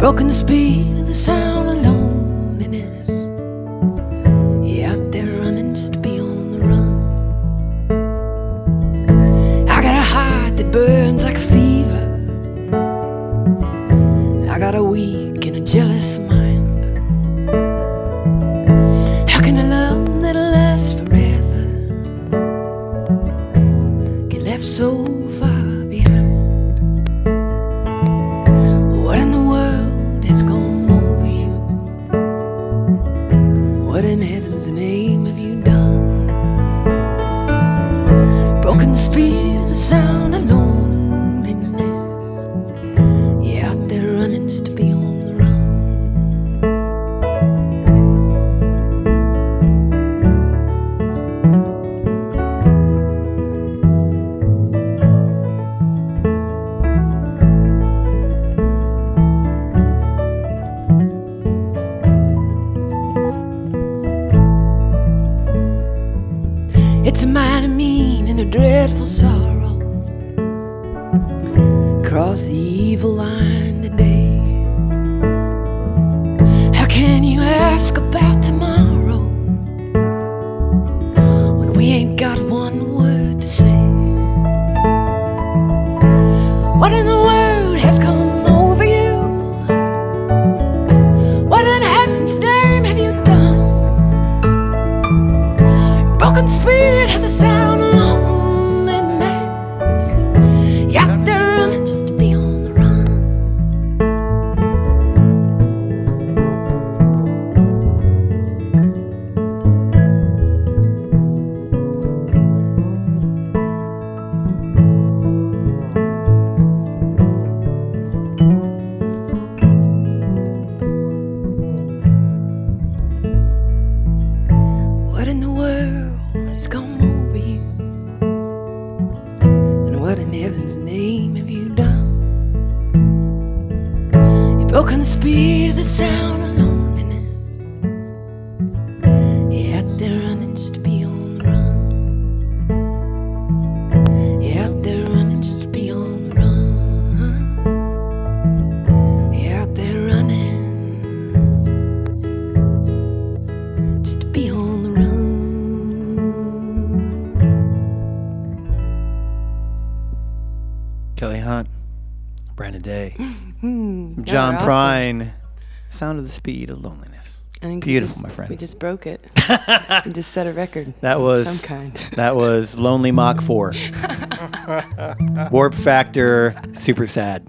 broken the speed of the sound of loneliness. Yeah, out there running just to be on the run. I got a heart that burns like a fever. I got a weak and a jealous mind. How can a love that'll last forever get left so far behind? What in the world has come over you? What in heaven's name have you done? Broken the speed of the sound of loneliness. Yeah, out there running just to be on the run. It's a mighty mean and a dreadful sorrow. Cross the evil line today. How can you ask about tomorrow when we ain't got one word to say? What in the world has come over you? What in heaven's name have you done? Broken spirit of the sound of loneliness. You're out there running just to be on the run. What in the world has come over you? And what in heaven's name have you done? You've broken the speed of the sound of loneliness. You're out there running just to be on the run. You're out there running just to be on the run. You're out there running just to be on the run. Kelly Hunt, Brandon Day, Y'all John are awesome. Prine, Sound of the Speed of Loneliness. I think Beautiful, my friend. We just broke it. We just set a record. That of was some kind. That was Lonely Mach 4. Warp Factor, super sad.